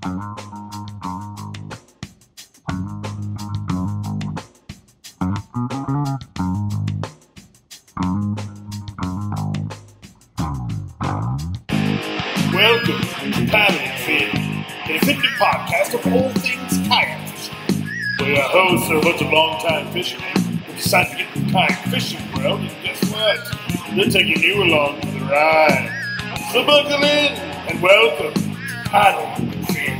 Welcome to Paddle and Fin, an offended podcast of all things kayak fishing. Where our hosts are a bunch of long-time fishermen who decided to get in the kayak fishing world, and guess what? They're taking you along for the ride. So buckle in and welcome to Paddle and Fin.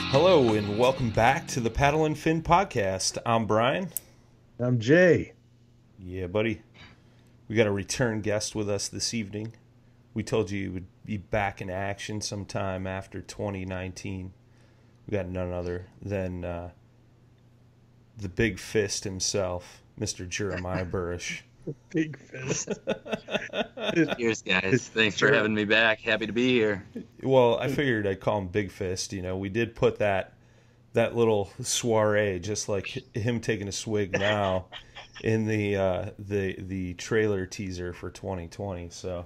Hello and welcome back to the Paddle and Fin podcast. I'm Brian. I'm Jay. Yeah, buddy. We got a return guest with us this evening. We told you would be back in action sometime after 2019. We got none other than the big fist himself, Mr. Jeremiah Burish. Big fist. Cheers, guys. Thanks for having me back. Happy to be here. Well, I figured I'd call him Big Fist. You know, we did put that little soiree, just like him taking a swig now, in the trailer teaser for 2020. So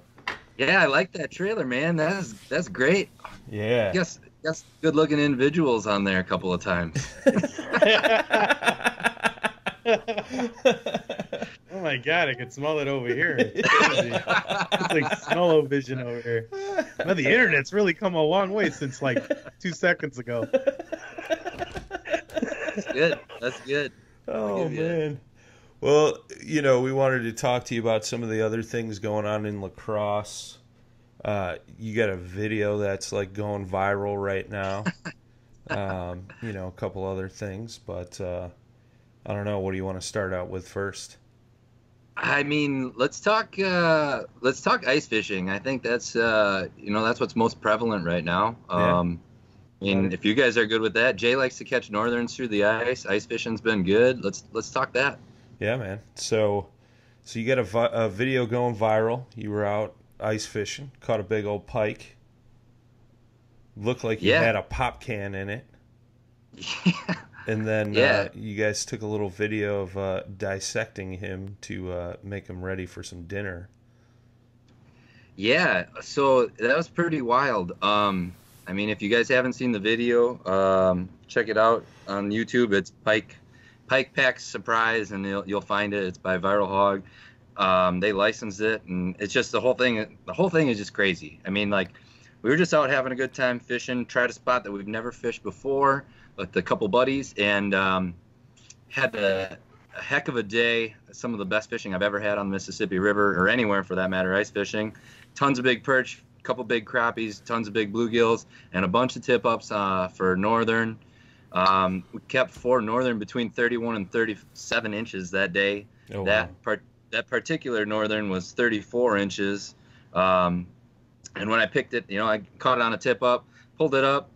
yeah, I like that trailer, man. That's great. Yeah. Yes, good looking individuals on there a couple of times. Oh my god, I can smell it over here. It's like smell-o-vision over here. Now the internet's really come a long way since like 2 seconds ago. That's good. Oh man. Well, you know, we wanted to talk to you about some of the other things going on in LaCrosse. You got a video that's like going viral right now. You know, a couple other things, but I don't know. What do you want to start out with first? I mean, let's talk ice fishing. I think that's that's what's most prevalent right now. Yeah. And if you guys are good with that, Jay likes to catch northerns through the ice. Ice fishing's been good. Let's talk that. Yeah, man. So you got a video going viral. You were out ice fishing, caught a big old pike. Looked like you had a pop can in it. Yeah. And then you guys took a little video of dissecting him to make him ready for some dinner. Yeah, so that was pretty wild. I mean, if you guys haven't seen the video, check it out on YouTube. It's Pike Pack Surprise, and you'll find it. It's by Viral Hog. They licensed it, and it's just the whole thing. The whole thing is just crazy. I mean, like, we were just out having a good time fishing, tried a spot that we've never fished before with a couple buddies, and had a heck of a day. Some of the best fishing I've ever had on the Mississippi River, or anywhere for that matter, ice fishing. Tons of big perch, a couple big crappies, tons of big bluegills, and a bunch of tip-ups for northern. We kept 4 northern between 31 and 37 inches that day. Oh, that particular northern was 34 inches. And when I picked it, I caught it on a tip-up, pulled it up,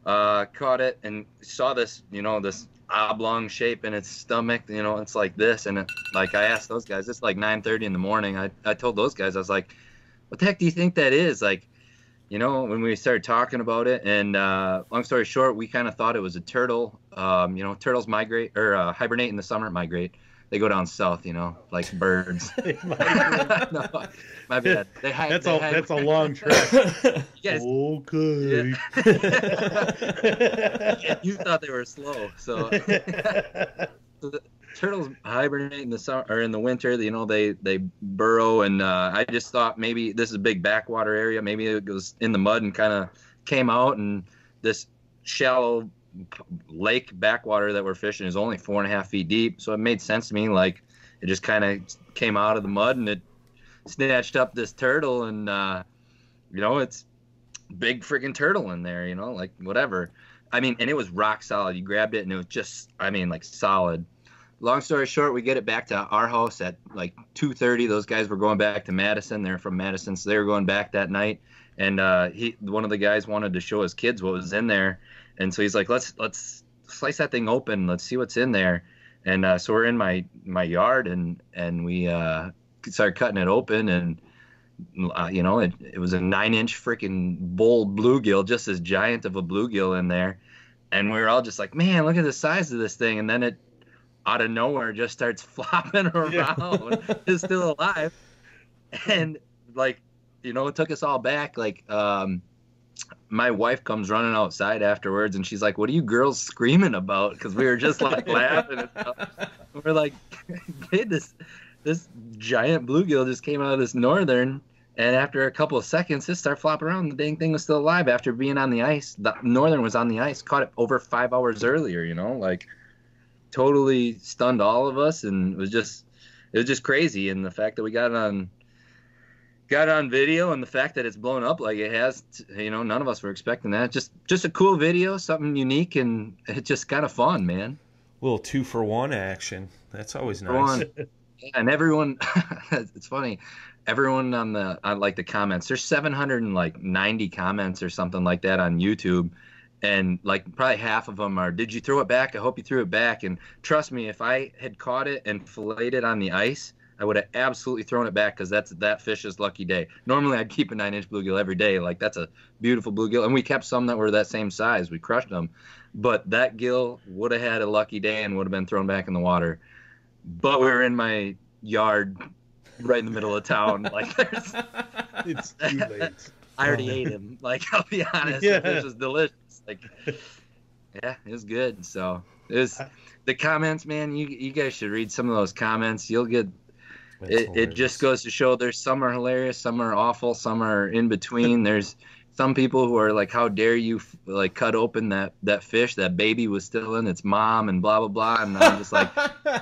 caught it, and saw this, this oblong shape in its stomach. It's like this, and I asked those guys, it's like 9:30 in the morning. I told those guys, I was like, what the heck do you think that is? Like, when we started talking about it, and long story short, we kind of thought it was a turtle. Turtles migrate, or hibernate in the summer, migrate. They go down south, like birds. No, my bad. That's a long trip. Guys, okay. Yeah, you thought they were slow, so the turtles hibernate in the summer or in the winter. They burrow, and I just thought maybe this is a big backwater area. Maybe it goes in the mud and kind of came out, and this shallow lake backwater that we're fishing is only 4.5 feet deep, so it made sense to me. Like, it just kind of came out of the mud, and it snatched up this turtle, and it's big freaking turtle in there, like whatever. I mean, and it was rock solid. You grabbed it, and it was just, like solid. Long story short, we get it back to our house at like 2:30. Those guys were going back to Madison. They're from Madison, so they were going back that night. And one of the guys wanted to show his kids what was in there. And so he's like, let's slice that thing open. Let's see what's in there. And so we're in my yard, and we started cutting it open, and it was a 9-inch freaking bull bluegill, just as giant of a bluegill in there. And we were all just like, man, look at the size of this thing. And then it out of nowhere just starts flopping around. It's still alive. And like you know, it took us all back. Like, my wife comes running outside afterwards, and she's like, "What are you girls screaming about?" Because we were just like laughing and stuff. We're like, "Hey, this giant bluegill just came out of this northern, and after a couple of seconds, it started flopping around. The dang thing was still alive after being on the ice. The northern was on the ice, caught it over 5 hours earlier. You know, like totally stunned all of us, and it was just crazy. And the fact that we got on video, and the fact that it's blown up like it has, you know, none of us were expecting that. Just a cool video, something unique, and it's just kind of fun, man. Little 2-for-1 action. That's always nice. And everyone, it's funny, everyone on the comments, there's 790 comments or something like that on YouTube, and like probably half of them are, "Did you throw it back? I hope you threw it back." And trust me, if I had caught it and filleted it on the ice, I would have absolutely thrown it back, because that's that fish's lucky day. Normally, I'd keep a 9-inch bluegill every day. Like, that's a beautiful bluegill. And we kept some that were that same size. We crushed them. But that gill would have had a lucky day and would have been thrown back in the water. But we were in my yard right in the middle of town. Like, It's too late. I already ate him. Like, I'll be honest. Yeah. The fish was delicious. Like, yeah, it was good. So, the comments, man, you guys should read some of those comments. You'll get... It just goes to show there's some are hilarious, some are awful, some are in between. There's some people who are like, "How dare you like cut open that fish? That baby was still in its mom," and blah blah blah. And I'm just like,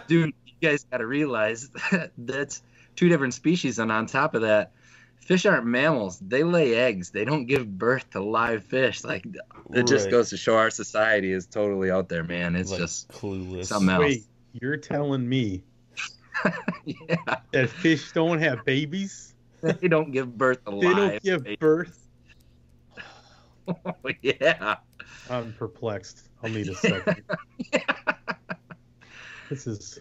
dude, you guys got to realize that's 2 different species. And on top of that, fish aren't mammals. They lay eggs. They don't give birth to live fish. Like, it just goes to show our society is totally out there, man. It's like just clueless. Something else. Wait, you're telling me yeah, that fish don't have babies? they don't give birth alive. They don't give birth? Yeah. I'm perplexed. I'll need a second. This is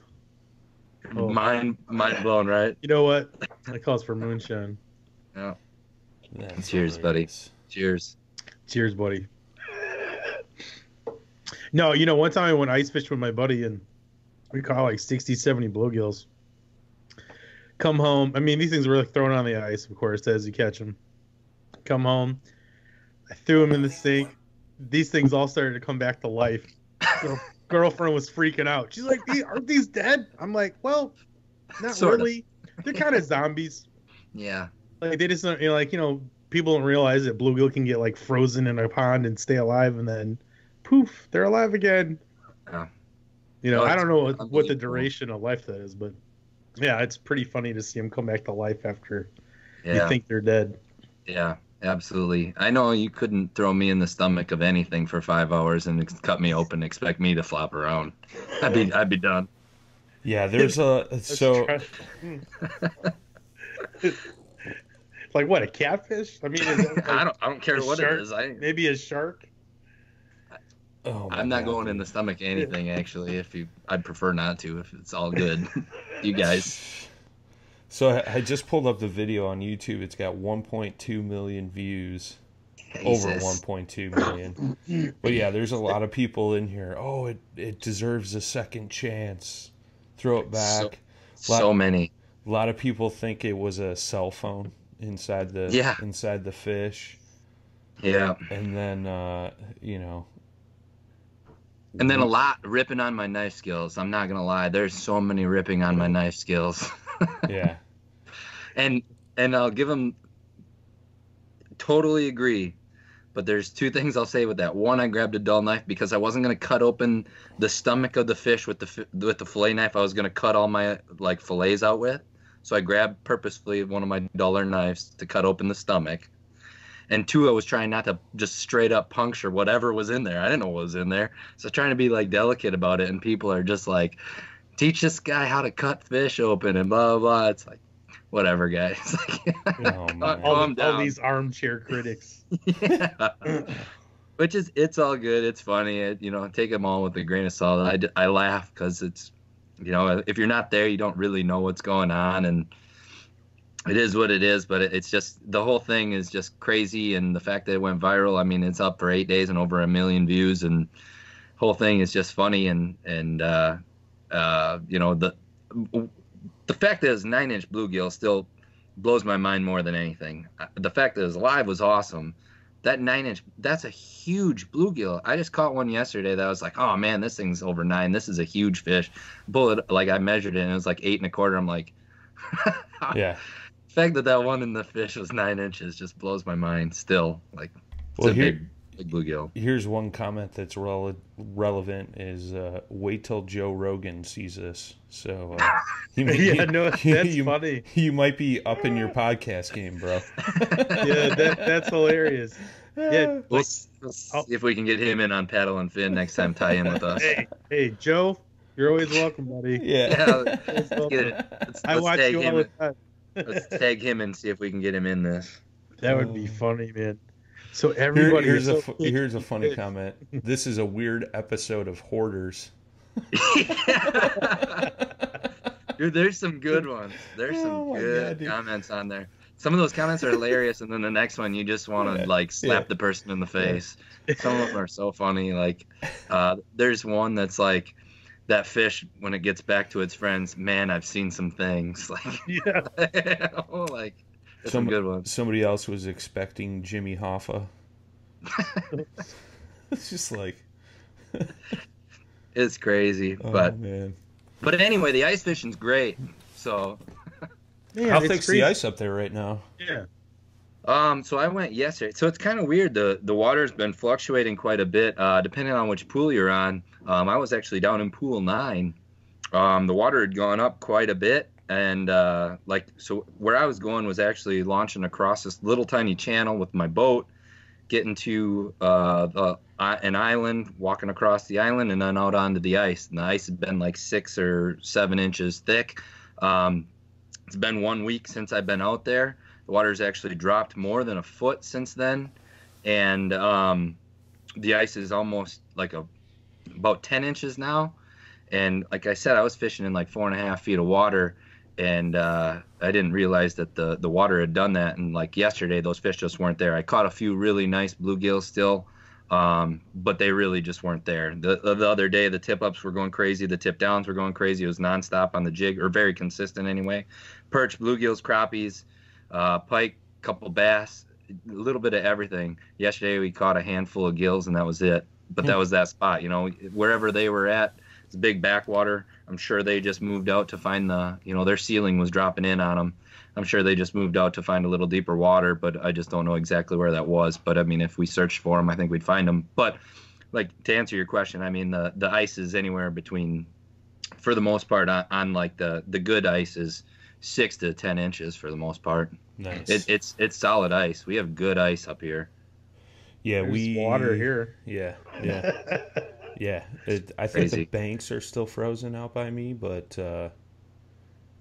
mind blown, right? You know what? That calls for moonshine. Yeah. That's Cheers, hilarious. buddy. Cheers. Cheers, buddy. No, you know, one time I went ice fishing with my buddy, and we caught like 60, 70 bluegills. Come home. I mean, these things were like thrown on the ice, of course, as you catch them. Come home. I threw them in the sink. These things all started to come back to life. Girlfriend was freaking out. She's like, "Aren't these dead?" I'm like, "Well, not Sorta. really. They're kind of zombies." Yeah. Like, they just don't, people don't realize that bluegill can get like frozen in a pond and stay alive, and then poof, they're alive again. Yeah. I don't know what the duration of life that is, but yeah, it's pretty funny to see them come back to life after you think they're dead. Yeah, absolutely. I know you couldn't throw me in the stomach of anything for 5 hours and cut me open and expect me to flop around. I'd be done. Yeah, there's like what, a catfish? I mean, is it like I don't care what shark? it is. Maybe a shark. Oh, I'm not going in the stomach anything, actually. I'd prefer not to, if it's all good. You guys. So I just pulled up the video on YouTube. It's got 1.2 million views. Jesus. Over 1.2 million. But yeah, there's a lot of people in here. Oh, it deserves a second chance. Throw it back. So many. A lot of people think it was a cell phone inside the fish. Yeah. And then And then a lot ripping on my knife skills. I'm not gonna lie. There's so many ripping on my knife skills. Yeah. And I'll give them. Totally agree. But there's 2 things I'll say with that. One, I grabbed a dull knife because I wasn't gonna cut open the stomach of the fish with the fillet knife. I was gonna cut all my like fillets out with. So I grabbed purposefully one of my duller knives to cut open the stomach. And 2, I was trying not to just straight up puncture whatever was in there. I didn't know what was in there. So trying to be like delicate about it. And people are just like, teach this guy how to cut fish open and blah, blah, blah. It's like, whatever, guys. All these armchair critics. Yeah. Which is, it's all good. It's funny. Take them all with a grain of salt. I laugh because it's, if you're not there, you don't really know what's going on. And it is what it is, but it's just, the whole thing is just crazy. And the fact that it went viral, I mean, it's up for 8 days and over 1 million views, and whole thing is just funny. And the fact that it's 9-inch bluegill still blows my mind more than anything. The fact that it was live was awesome. That 9-inch, that's a huge bluegill. I just caught one yesterday that I was like, oh man, this thing's over 9. This is a huge fish. Bullet, like I measured it and it was like 8 1/4. I'm like, Yeah. The fact that one in the fish was 9 inches just blows my mind still. Like, it's Well, a big bluegill. Here's one comment that's relevant is wait till Joe Rogan sees this. So that's funny. You might be up in your podcast game, bro. Yeah, that's hilarious. Yeah, We'll see if we can get him in on Paddle and Fin next time. Tie in with us. Hey, Joe, you're always welcome, buddy. Yeah. Let's get it. I watch you all the time. Let's tag him and see if we can get him in this. That would be funny, man. So everybody. Here's a funny comment. This is a weird episode of Hoarders. Dude, there's some good ones. There's some good comments on there. Some of those comments are hilarious, and then the next one you just want to like slap the person in the face. Some of them are so funny. Like, there's one that's like, that fish when it gets back to its friends. Man, I've seen some things. Like, like some good ones. Somebody else was expecting Jimmy Hoffa. It's just like, it's crazy, man. But anyway, the ice fishing's great. So. Man, how thick's the ice up there right now? Yeah. So I went yesterday. So it's kind of weird. The water's been fluctuating quite a bit, depending on which pool you're on. I was actually down in pool 9. The water had gone up quite a bit, and so where I was going was actually launching across this little tiny channel with my boat, getting to an island, walking across the island, and then out onto the ice. And the ice had been like 6 or 7 inches thick. It's been 1 week since I've been out there. The water's actually dropped more than a foot since then, and the ice is almost like about 10 inches now. And like I said, I was fishing in like 4.5 feet of water, and I didn't realize that the water had done that. And like yesterday, those fish just weren't there. I caught a few really nice bluegills still, but they really just weren't there. The other day, the tip ups were going crazy. The tip downs were going crazy. It was nonstop on the jig, or very consistent anyway. Perch, bluegills, crappies, pike, couple bass, a little bit of everything. Yesterday we caught a handful of gills, and that was it. But that was that spot, wherever they were at. It's big backwater. I'm sure they just moved out to find their ceiling was dropping in on them. I'm sure they just moved out to find a little deeper water, but I just don't know exactly where that was. But I mean, if we searched for them, I think we'd find them. But like, to answer your question, I mean, the ice is anywhere between, for the most part, on like the good ice is 6 to 10 inches for the most part. Nice. It's solid ice. We have good ice up here. Yeah, there's water here. Yeah. Yeah. I think Crazy. the banks are still frozen out by me, but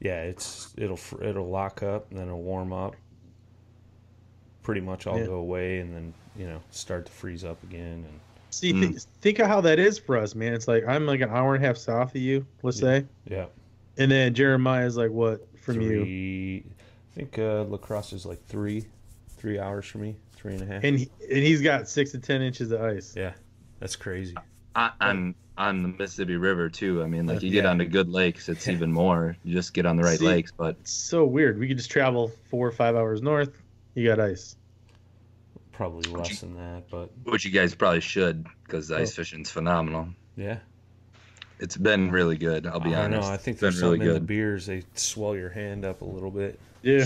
it'll lock up and then it'll warm up. Pretty much all go away and then start to freeze up again. And see, think of how that is for us, man. It's like I'm like an hour and a half south of you, let's say. Yeah. And then Jeremiah is like what from you? I think LaCrosse is like 3 hours from me, 3.5. And he's got 6 to 10 inches of ice. Yeah, that's crazy. On the Mississippi River too. I mean, like, you get onto good lakes, it's even more. You just get on the right lakes, but it's so weird. We could just travel 4 or 5 hours north. You got ice. Probably less than that, but which you guys probably should, because ice fishing's phenomenal. Yeah, it's been really good. I'll be honest. I know. I think it's there's been something really in good. the beers. They swell your hand up a little bit. Yeah,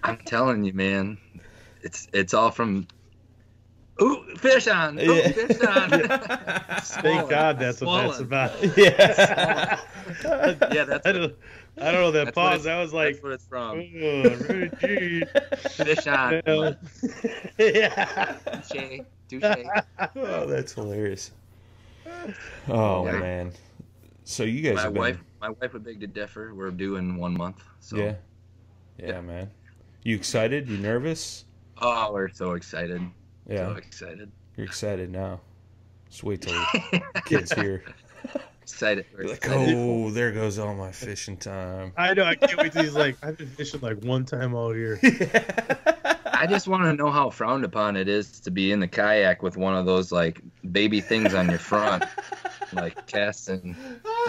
I'm telling you, man. It's all from. Ooh, fish on! Ooh, Yeah. fish on! thank God that's what that's about. Yeah. Yeah, that's I don't know that pause. I was like, that's what it's from. oh, gee. Fish on. Yeah. Touche. Oh, that's hilarious. Oh Yeah. man. So you guys My have been... wife would beg to differ. We're due in 1 month. So. Yeah, man. You excited? You nervous? Oh, we're so excited. Yeah. So excited. You're excited now. Just wait till the kids here. Excited. We're Like, excited. oh, there goes all my fishing time. I know. I can't wait till he's like, I've been fishing like one time all year. I just want to know how frowned upon it is to be in the kayak with one of those like baby things on your front, like casting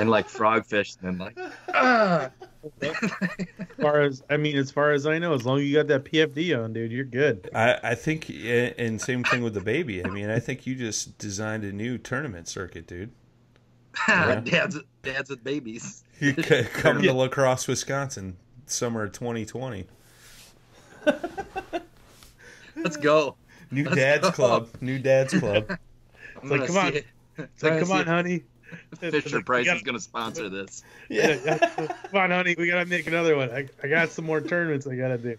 and like frog fishing and like, As far as I know, as long as you got that PFD on, dude, you're good. I think, and same thing with the baby. I mean, I think you just designed a new tournament circuit, dude. Yeah. Dads with babies. You come to LaCrosse, Wisconsin, summer of 2020. Let's go. New Dad's Club. New Dad's Club. It's like, come on. It's like, come on, honey. Fisher Price is going to sponsor this. Yeah. Come on, honey. We got to make another one. I got some more tournaments I got to do.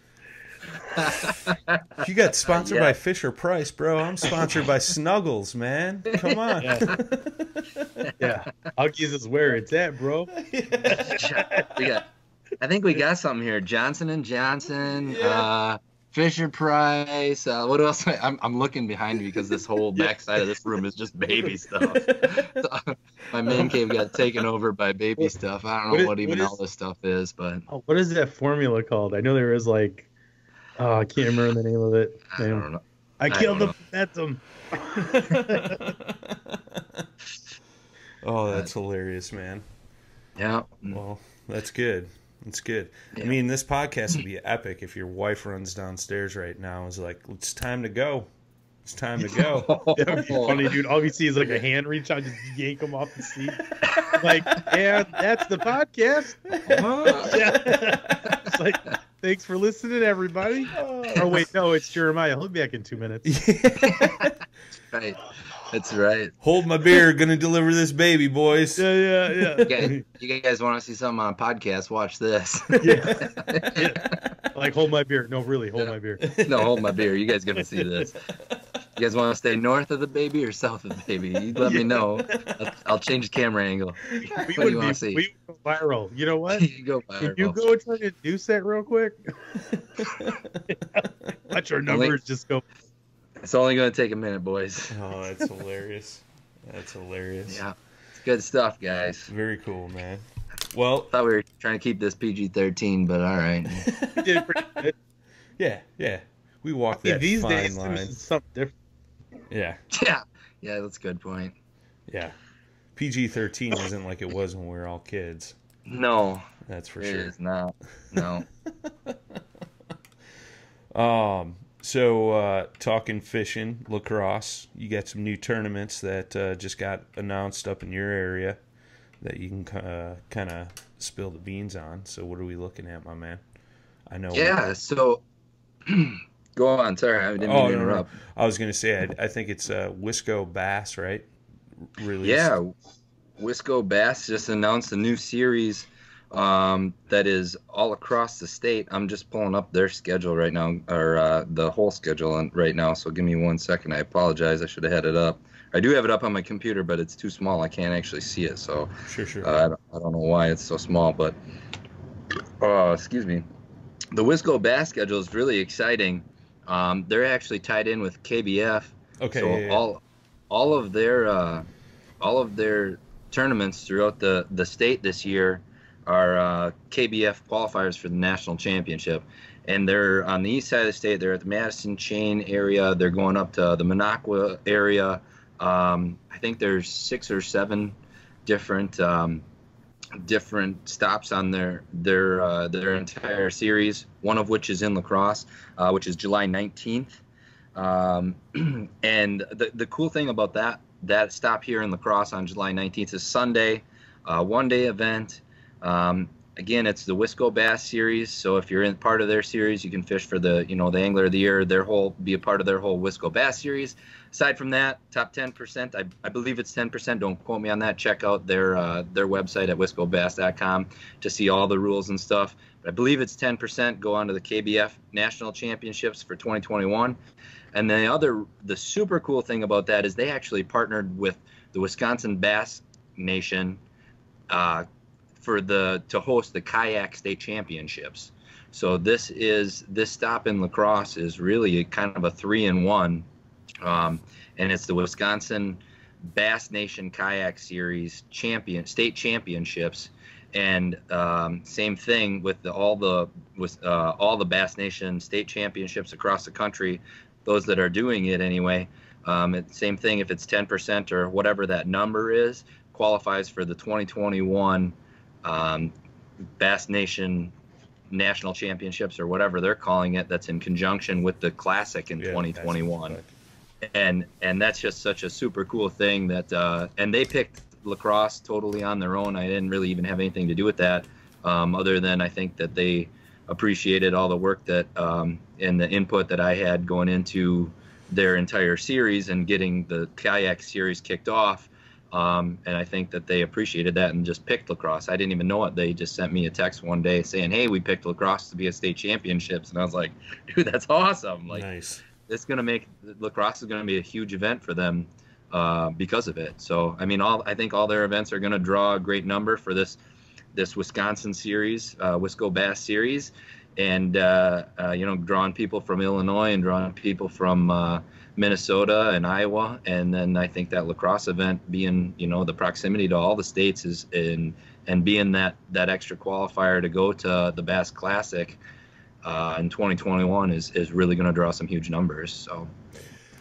You got sponsored by Fisher Price, bro. I'm sponsored by Snuggles, man. Come on. Yeah. Huggies is where it's at, bro. I think we got something here. Johnson & Johnson, Fisher Price. What else? I'm looking behind me because this whole backside of this room is just baby stuff. So, my man cave got taken over by baby stuff. I don't know what all this stuff is, but what is that formula called? I know there is like, I can't remember the name of it. I don't know. I killed them. That's them. Oh, that's hilarious, man. Yeah. Well, that's good. It's good. Yeah. I mean, this podcast would be epic if your wife runs downstairs right now and is like, it's time to go. It's time to go. That would be funny, dude. All we see is like a hand reach out, just yank them off the seat. Like, yeah, that's the podcast. It's like, thanks for listening, everybody. Oh, wait, no, it's Jeremiah. He'll be back in 2 minutes. Right. That's right. Hold my beer. Gonna deliver this baby, boys. Yeah. You guys want to see something on a podcast? Watch this. Yeah. Like, hold my beer. No, really, hold my beer. No, hold my beer. You guys gonna see this. You guys want to stay north of the baby or south of the baby? You let me know. I'll change the camera angle. What do you want to see? We go viral. You know what? You go viral. Can you go try to do that real quick? Watch our numbers just go. It's only going to take a minute, boys. Oh, that's hilarious. That's hilarious. Yeah. It's good stuff, guys. Very cool, man. Well, thought we were trying to keep this PG-13, but all right. We did pretty good. Yeah. We walked that these fine days, line. there's something different. Yeah, that's a good point. Yeah. PG-13 isn't like it was when we were all kids. No. That's for sure. It is not. No. So, talking fishing, LaCrosse, you got some new tournaments that just got announced up in your area that you can kind of spill the beans on. So what are we looking at, my man? I know. Yeah, so go on. Sorry, I didn't mean to interrupt. No. I was going to say, I think it's Wisco Bass, right? Released. Yeah, Wisco Bass just announced a new series that is all across the state. I'm just pulling up their schedule right now, or the whole schedule right now. So give me 1 second. I apologize. I should have had it up. I do have it up on my computer, but it's too small. I can't actually see it. So sure. I don't know why it's so small, but excuse me. The Wisco Bass schedule is really exciting. They're actually tied in with KBF. Okay. So yeah. all of their tournaments throughout the state this year are KBF qualifiers for the national championship, and they're on the east side of the state. They're at the Madison Chain area. They're going up to the Minocqua area. I think there's 6 or 7 different stops on their entire series. One of which is in LaCrosse, which is July 19th. And the cool thing about that stop here in LaCrosse on July 19th is Sunday, one-day event. Again, it's the Wisco Bass series, so if you're in part of their series, you can fish for the Angler of the Year, be a part of their whole Wisco Bass series. Aside from that, top 10%, I believe it's 10%. Don't quote me on that. Check out their website at wiscobass.com to see all the rules and stuff. But I believe it's 10% go on to the KBF National Championships for 2021. And the super cool thing about that is they actually partnered with the Wisconsin Bass Nation to host the Kayak State Championships. So this stop in LaCrosse is really kind of a 3-in-1, and it's the Wisconsin Bass Nation Kayak Series state championships, and same thing with all the Bass Nation state championships across the country. Those that are doing it anyway, same thing. If it's 10% or whatever that number is, qualifies for the 2021 Bass Nation National Championships or whatever they're calling it. That's in conjunction with the Classic in 2021, and that's just such a super cool thing that. And they picked LaCrosse totally on their own. I didn't really even have anything to do with that, other than I think that they appreciated all the work that and the input that I had going into their entire series and getting the Kayak series kicked off. And I think that they appreciated that and just picked LaCrosse. I didn't even know it. They just sent me a text one day saying, "Hey, we picked LaCrosse to be a state championships." And I was like, "Dude, that's awesome!" Like, nice. It's gonna make LaCrosse is gonna be a huge event for them because of it. So I mean, I think all their events are gonna draw a great number for this Wisconsin series, Wisco Bass series, and drawing people from Illinois and drawing people from Minnesota and Iowa. And then I think that LaCrosse event being, the proximity to all the states and being that extra qualifier to go to the Bass Classic in 2021 is really going to draw some huge numbers. So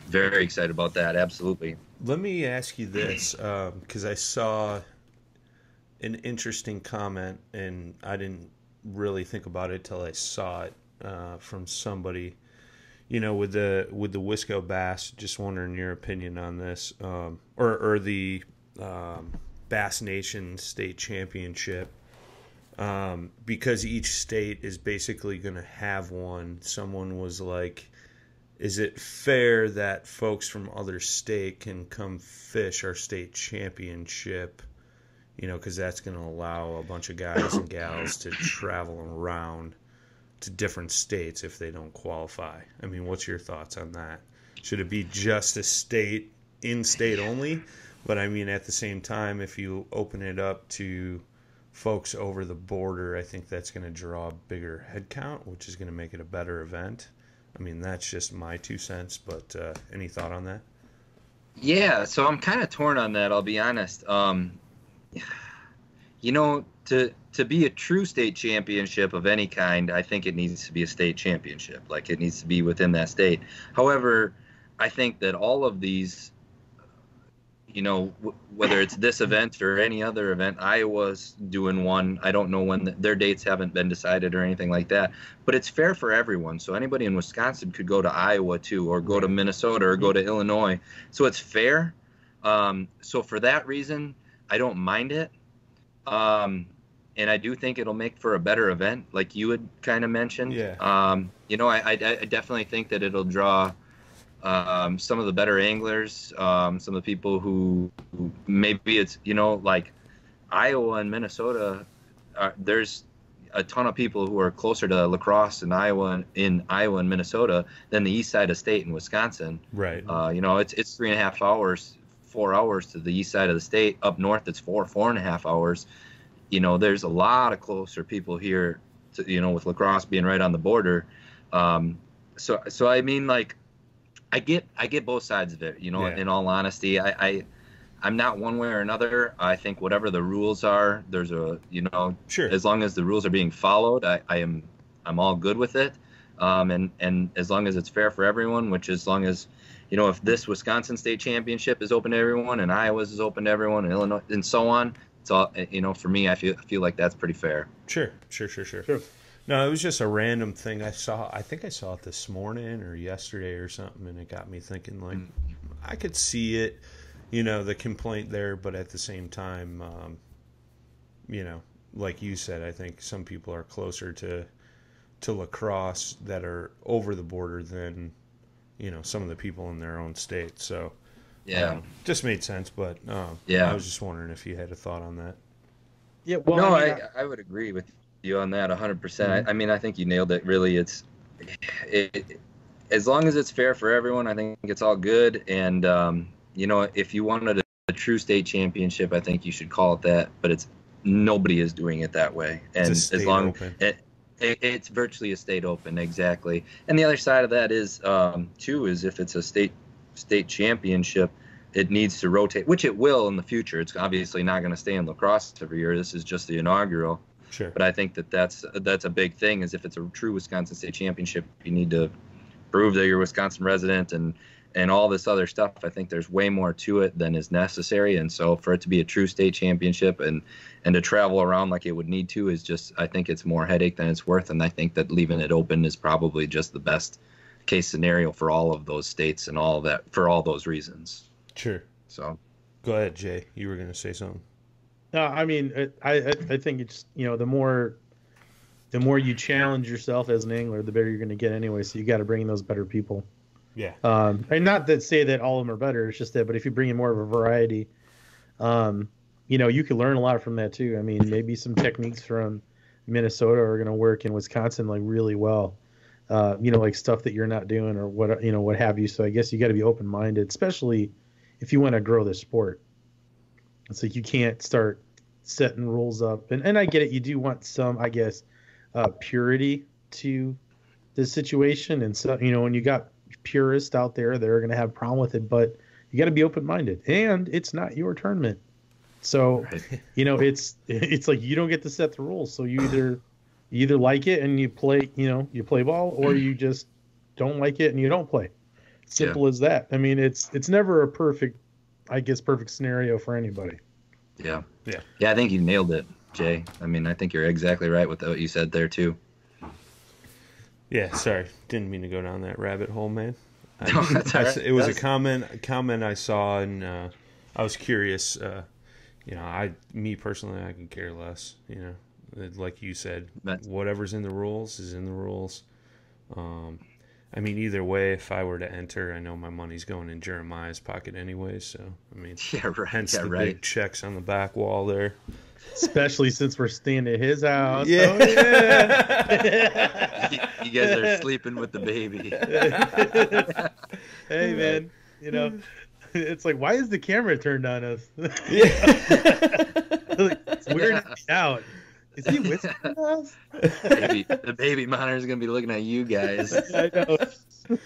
very excited about that. Absolutely. Let me ask you this, because I saw an interesting comment and I didn't really think about it till I saw it from somebody. With the Wisco Bass, just wondering your opinion on this, or the Bass Nation State Championship, because each state is basically going to have one. Someone was like, is it fair that folks from other state can come fish our state championship, because that's going to allow a bunch of guys and gals to travel around to different states if they don't qualify. I mean, what's your thoughts on that? Should it be just a state, in-state only? But I mean, at the same time, if you open it up to folks over the border, I think that's going to draw a bigger head count, which is going to make it a better event. I mean, that's just my 2 cents, but any thought on that? Yeah, so I'm kind of torn on that, I'll be honest. To be a true state championship of any kind, I think it needs to be a state championship. Like, it needs to be within that state. However, I think that all of these, whether it's this event or any other event, Iowa's doing one. I don't know when their dates haven't been decided or anything like that. But it's fair for everyone. So anybody in Wisconsin could go to Iowa too, or go to Minnesota, or go to Illinois. So it's fair. So for that reason, I don't mind it. And I do think it'll make for a better event, like you had kind of mentioned. Yeah. I definitely think that it'll draw some of the better anglers, some of the people who maybe it's, like Iowa and Minnesota. There's a ton of people who are closer to LaCrosse in Iowa and Minnesota than the east side of state in Wisconsin. Right. It's 3.5 hours, 4 hours to the east side of the state. Up north, it's 4.5 hours. There's a lot of closer people here to, with LaCrosse being right on the border. So I mean, like, I get both sides of it, in all honesty. I'm not one way or another. I think whatever the rules are, there's sure, as long as the rules are being followed, I'm all good with it. And as long as it's fair for everyone, which as long as, if this Wisconsin State Championship is open to everyone and Iowa's is open to everyone and Illinois and so on, it's all, for me, I feel like that's pretty fair. Sure. No, it was just a random thing I saw. I think I saw it this morning or yesterday or something, and it got me thinking, like, I could see it, the complaint there, but at the same time, like you said, I think some people are closer to LaCrosse that are over the border than, some of the people in their own state. So, yeah, just made sense. But I was just wondering if you had a thought on that. Yeah, well, no, I would agree with you on that 100%. Mm-hmm. I mean, I think you nailed it. Really, it's as long as it's fair for everyone, I think it's all good. And if you wanted a true state championship, I think you should call it that. But nobody is doing it that way. And as long it's virtually a state open, exactly. And the other side of that is too is if it's a state championship, it needs to rotate, which it will in the future. It's obviously not going to stay in LaCrosse every year. This is just the inaugural. Sure. But I think that's a big thing. Is if it's a true Wisconsin State Championship, you need to prove that you're a Wisconsin resident and and all this other stuff. I think there's way more to it than is necessary. And so for it to be a true state championship and to travel around like it would need to is just, I think it's more headache than it's worth. And I think that leaving it open is probably just the best case scenario for all of those states and all of that, for all those reasons. Sure. So go ahead, Jay. You were going to say something. No, I mean, I think it's, the more you challenge yourself as an angler, the better you're going to get anyway. So you got to bring in those better people. Yeah. And not that say that all of them are better. It's just that, but if you bring in more of a variety, you can learn a lot from that too. I mean, maybe some techniques from Minnesota are going to work in Wisconsin like really well. Like stuff that you're not doing or what have you. So I guess you got to be open-minded, especially if you want to grow this sport. It's like you can't start setting rules up. And I get it. You do want some, I guess, purity to the situation. And so, when you got purists out there that are going to have a problem with it, but you got to be open-minded. And it's not your tournament. So, it's like you don't get to set the rules. So you either like it and you play ball, or you just don't like it and you don't play. Simple as that. I mean, it's never a perfect scenario for anybody. Yeah. I think you nailed it, Jay. I mean, I think you're exactly right with what you said there too. Yeah, sorry, didn't mean to go down that rabbit hole, man. It was a comment I saw, and I was curious. Me personally, I can care less. Like you said, whatever's in the rules is in the rules. I mean, either way, if I were to enter, I know my money's going in Jeremiah's pocket anyway. So, I mean, hence the big checks on the back wall there. Especially since we're staying at his house. Yeah. Oh, yeah. You guys are sleeping with the baby. Hey, man, it's like, why is the camera turned on us? Yeah. It's weird to be out. Is he whispering to us? The baby monitor is going to be looking at you guys. I know. All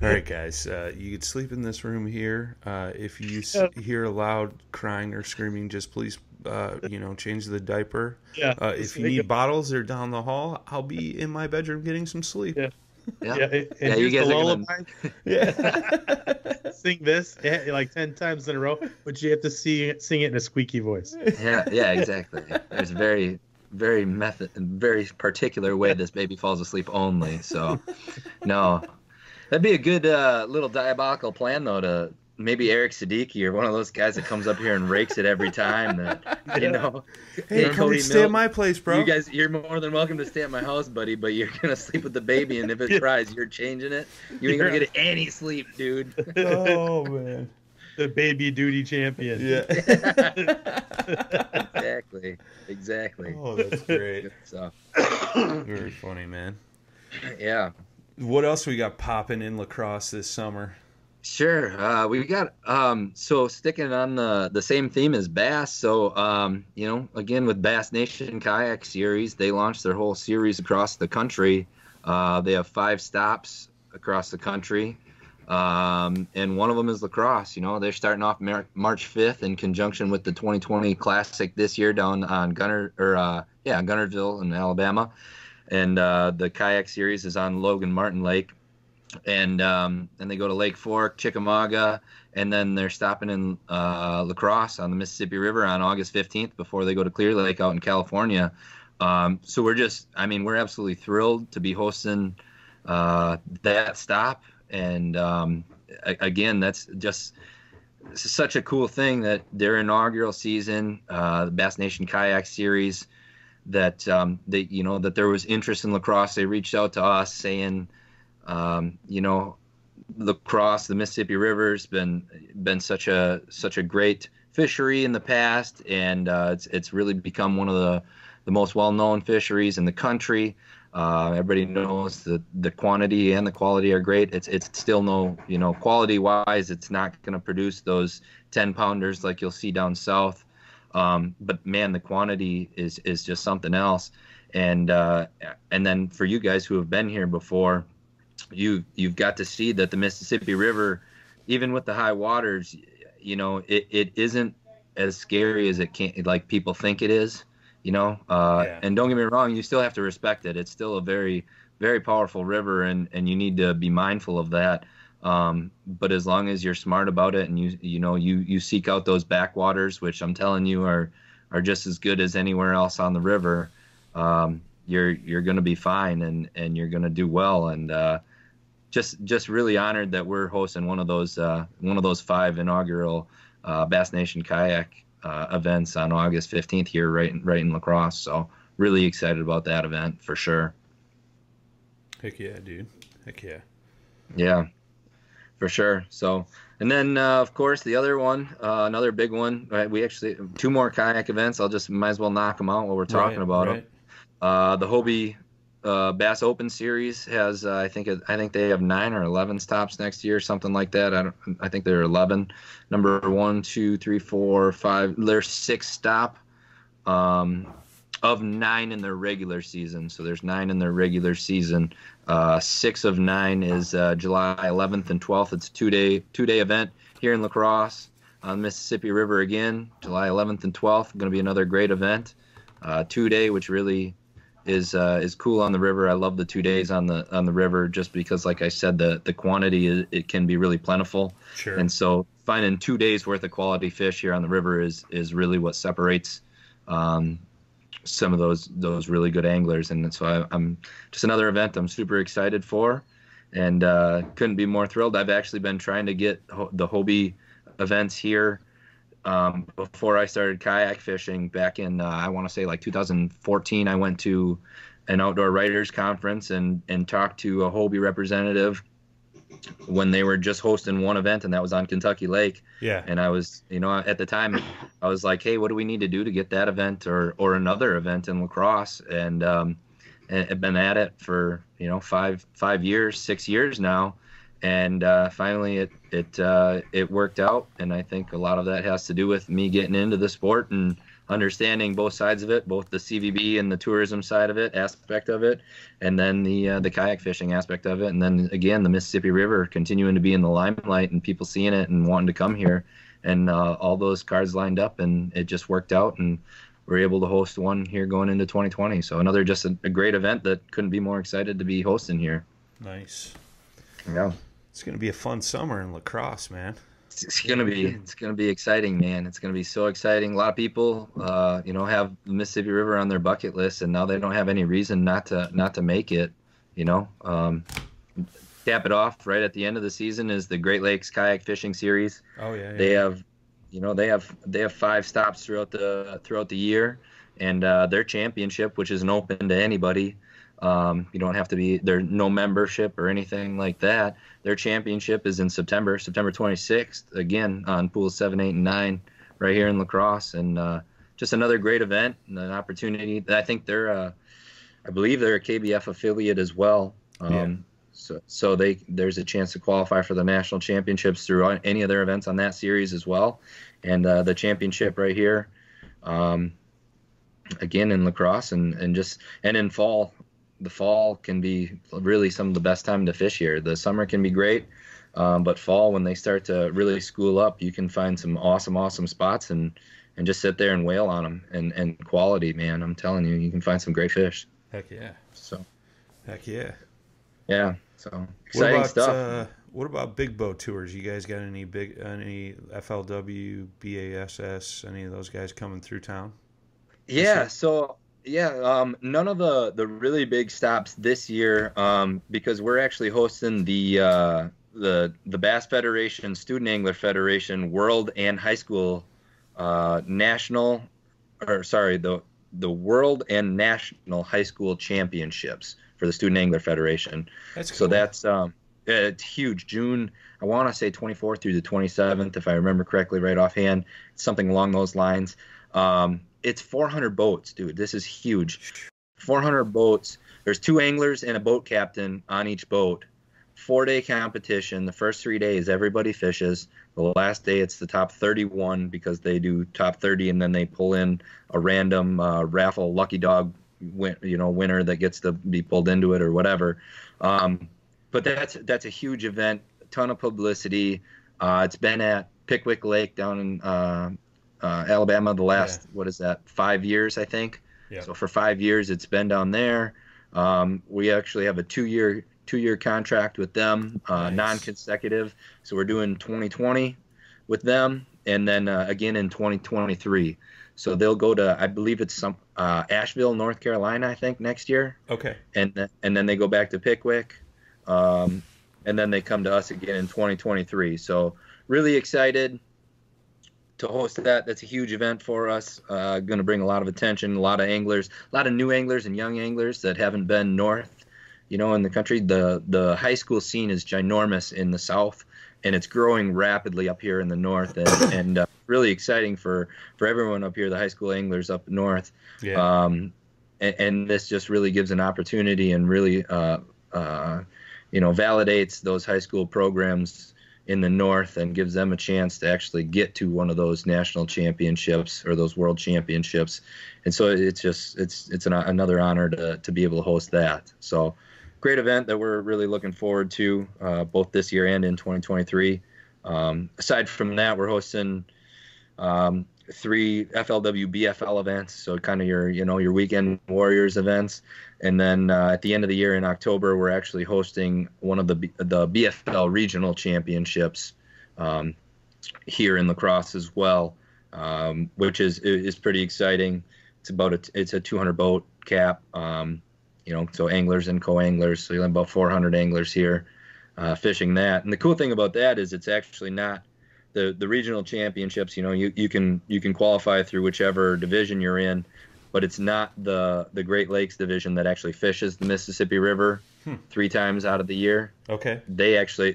right, guys. You could sleep in this room here. If you hear loud crying or screaming, just please, change the diaper. Yeah. If you need bottles, they're down the hall. I'll be in my bedroom getting some sleep. Yeah. Yeah, you guys are going to... Yeah. Sing this like 10 times in a row, but you have to sing it in a squeaky voice. Yeah, exactly. There's a very, very very particular way this baby falls asleep only. So, no. That'd be a good little diabolical plan, though, to maybe Eric Siddiqui or one of those guys that comes up here and rakes it every time. Hey, come stay at my place, bro. You guys, you're more than welcome to stay at my house, buddy, but you're going to sleep with the baby, and if it cries, you're changing it. You ain't going to get any sleep, dude. Oh, man. The baby duty champion. Yeah. Exactly. Oh, that's great. So. Very funny, man. Yeah. What else we got popping in LaCrosse this summer? Sure. We got so sticking on the same theme as bass. So again with Bass Nation Kayak Series, they launched their whole series across the country. They have 5 stops across the country, and one of them is LaCrosse. They're starting off March 5th in conjunction with the 2020 Classic this year down on Gunnersville in Alabama, and the Kayak Series is on Logan Martin Lake. And they go to Lake Fork, Chickamauga, and then they're stopping in LaCrosse on the Mississippi River on August 15th before they go to Clear Lake out in California. So we're absolutely thrilled to be hosting that stop. And again, that's just such a cool thing that their inaugural season, the Bass Nation Kayak Series, that that there was interest in LaCrosse. They reached out to us saying, LaCrosse, the Mississippi River's been such a great fishery in the past, and it's really become one of the most well-known fisheries in the country. Everybody knows that the quantity and the quality are great. It's still quality-wise, it's not going to produce those 10-pounders like you'll see down south. But man, the quantity is just something else. And then for you guys who have been here before, you've got to see that the Mississippi River, even with the high waters, it isn't as scary as like people think it is, and don't get me wrong, you still have to respect it. It's still a very, very powerful river, and you need to be mindful of that. But as long as you're smart about it and you seek out those backwaters, which I'm telling you are just as good as anywhere else on the river, you're going to be fine and you're going to do well. And just really honored that we're hosting one of those 5 inaugural Bass Nation Kayak events on August 15th here right in LaCrosse. So really excited about that event for sure. Heck yeah, dude. Heck yeah. Yeah, for sure. So, and then of course the other one, another big one. Right, we actually 2 more kayak events. Might as well knock them out while we're talking about them. The Hobie Bass Open Series has I think they have 9 or 11 stops next year, something like that. I think they're 11. Number 1, 2, 3, 4, 5. There's 6 stop of 9 in their regular season. So there's 9 in their regular season. 6 of 9 is July 11th and 12th. It's a two-day event here in LaCrosse on the Mississippi River again. July 11th and 12th. Going to be another great event. 2-day, which really is cool on the river. I love the 2 days on the river just because, like I said, the quantity it can be really plentiful. Sure. And so finding 2 days worth of quality fish here on the river is really what separates some of those really good anglers. And so I'm just another event I'm super excited for, and couldn't be more thrilled. I've actually been trying to get the Hobie events here before I started kayak fishing back in I want to say like 2014. I went to an outdoor writers conference and talked to a Hobie representative when they were just hosting one event, and that was on Kentucky Lake. Yeah. And I was, at the time, I was like, hey, what do we need to do to get that event or another event in LaCrosse? And I've been at it for 5 years, 6 years now, and finally it worked out. And I think a lot of that has to do with me getting into the sport and understanding both sides of it, both the CVB and the tourism side of it, aspect of it, and then the kayak fishing aspect of it. And then again, the Mississippi River continuing to be in the limelight and people seeing it and wanting to come here, and all those cards lined up, and it just worked out, and we're able to host one here going into 2020. So another just a great event that couldn't be more excited to be hosting here. Nice. Yeah. It's going to be a fun summer in LaCrosse, man. It's gonna be exciting, man. It's gonna be so exciting. A lot of people, have the Mississippi River on their bucket list, and now they don't have any reason not to make it. Cap it off right at the end of the season is the Great Lakes Kayak Fishing Series. Oh yeah. They have 5 stops throughout the year, and their championship, which isn't open to anybody. You don't have to be there's no membership or anything like that. Their championship is in September 26th, again on pools 7, 8, and 9 right here in LaCrosse. And just another great event and an opportunity. I think I believe they're a KBF affiliate as well. So there's a chance to qualify for the national championships through any of their events on that series as well. And the championship right here, again in LaCrosse, and in fall. The fall can be really some of the best time to fish here. The summer can be great, but fall, when they start to really school up, you can find some awesome spots and just sit there and whale on them. And quality, man, I'm telling you, you can find some great fish. Heck yeah. So. Heck yeah. Yeah. So exciting stuff. What about big boat tours? You guys got any FLW, BASS, any of those guys coming through town? Yeah. So. Yeah, none of the really big stops this year, because we're actually hosting the Bass Federation, Student Angler Federation, World and High School the World and National High School Championships for the Student Angler Federation. That's cool. So that's it's huge. June, I want to say 24th through the 27th, if I remember correctly, right offhand, something along those lines. It's 400 boats, dude. This is huge. 400 boats. There's 2 anglers and a boat captain on each boat. 4-day competition. The first 3 days, everybody fishes. The last day, it's the top 31, because they do top 30, and then they pull in a random raffle lucky dog winner that gets to be pulled into it or whatever. But that's a huge event. A ton of publicity. It's been at Pickwick Lake down in Alabama the last 5 years, I think. Yeah. So for 5 years it's been down there. We actually have a 2-year contract with them, Nice. non-consecutive. So we're doing 2020 with them, and then again in 2023. So they'll go to, I believe it's some Asheville, North Carolina, I think, next year. Okay. And then they go back to Pickwick, and then they come to us again in 2023. So really excited to host that. That's a huge event for us. Going to bring a lot of attention, a lot of anglers, a lot of new anglers and young anglers that haven't been north, in the country. The high school scene is ginormous in the South, and it's growing rapidly up here in the North, and really exciting for everyone up here, the high school anglers up north. Yeah. And this just really gives an opportunity and really, validates those high school programs in the North and gives them a chance to actually get to one of those national championships or those world championships. And so it's another honor to be able to host that. So great event that we're really looking forward to, both this year and in 2023. Aside from that, we're hosting 3 FLW BFL events, so kind of your weekend warriors events, and then at the end of the year in October, we're actually hosting one of the BFL regional championships here in LaCrosse as well, which is pretty exciting. It's a 200 boat cap, so anglers and co-anglers, so you'll have about 400 anglers here fishing that. And the cool thing about that is it's actually not the regional championships. You can qualify through whichever division you're in, but it's not the Great Lakes division that actually fishes the Mississippi River 3 times out of the year. Okay. They actually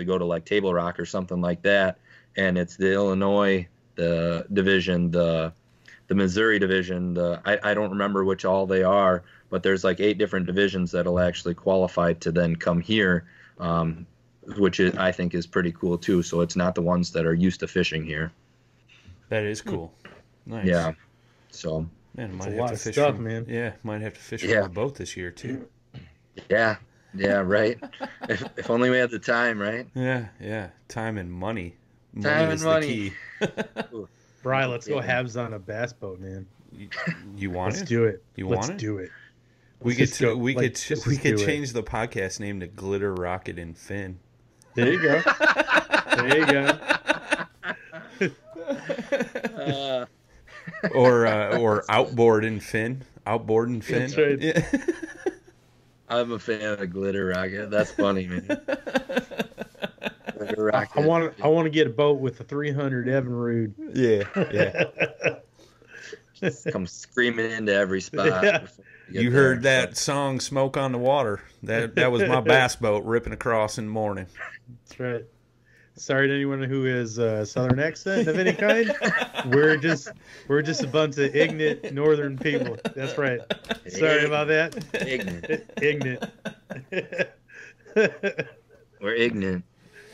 go to like Table Rock or something like that, and it's the Illinois division, the Missouri division, I don't remember which all they are, but there's like 8 different divisions that'll actually qualify to then come here, which I think is pretty cool too. So it's not the ones that are used to fishing here. That is cool. Nice. Yeah. So man, It's a lot of stuff, man. Yeah, might have to fish from Yeah. a boat this year too. yeah, right. if only we had the time, right? Yeah. Time and money. Time is and money. the key. Brian, let's go halves on a bass boat, man. You want Let's it? do it. You Let's want it? do it. We Let's just go. we Like, could just we could do it. change the podcast name to Glitter Rocket and Fin. There you go. There you go. Or Outboard and Fin. Outboard and Fin. That's right. Yeah. I'm a fan of the Glitter Rocket. That's funny, man. Glitter Rocket. I want to get a boat with a 300 Evinrude. Yeah. Just come screaming into every spot. Yeah. before we get You there. heard that song "Smoke on the Water"? That was my bass boat ripping across in the morning. That's right. Sorry to anyone who is Southern accent of any kind. We're just a bunch of ignorant Northern people. That's right. Sorry about that. Ignorant. We're ignorant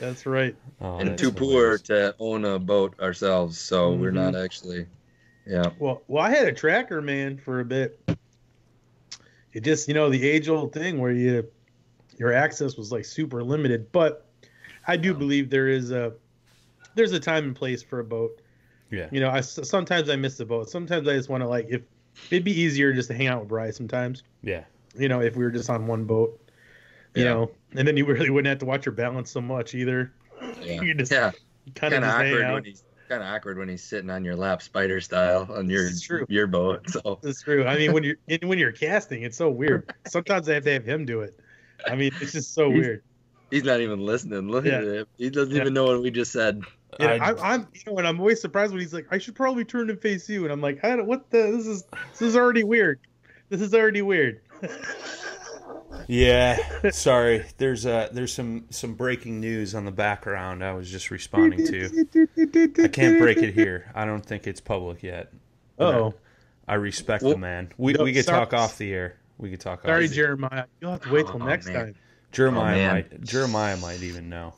That's right. Oh, and that's too poor hilarious. to own a boat ourselves, so we're not actually. Yeah. Well, I had a tracker, man, for a bit. It just, the age-old thing where your access was like super limited. But I do believe there's a time and place for a boat. Yeah. Sometimes I miss the boat. Sometimes I just want to if it'd be easier just to hang out with Bryce sometimes. Yeah. If we were just on one boat, and then you really wouldn't have to watch your balance so much either. Yeah. You just Yeah. kind Kind of of hang awkward out. when he's sitting on your lap, spider style, on It's true. your boat. So That's true. I mean, when you're casting, it's so weird. Sometimes I have to have him do it. I mean, it's just so weird. he's not even listening. Look Yeah. at him. He doesn't Yeah. even know what we just said. Yeah, I'm and I'm always surprised when he's like, I should probably turn and face you, and I'm like, this is already weird. This is already weird. Yeah. Sorry. There's some breaking news on the background. I was just responding to. I can't break it here. I don't think it's public yet. Oh, I respect the man. We could talk off the air. We could talk off. sorry, the air. Jeremiah. You'll have to wait till next man. time. Jeremiah might even know.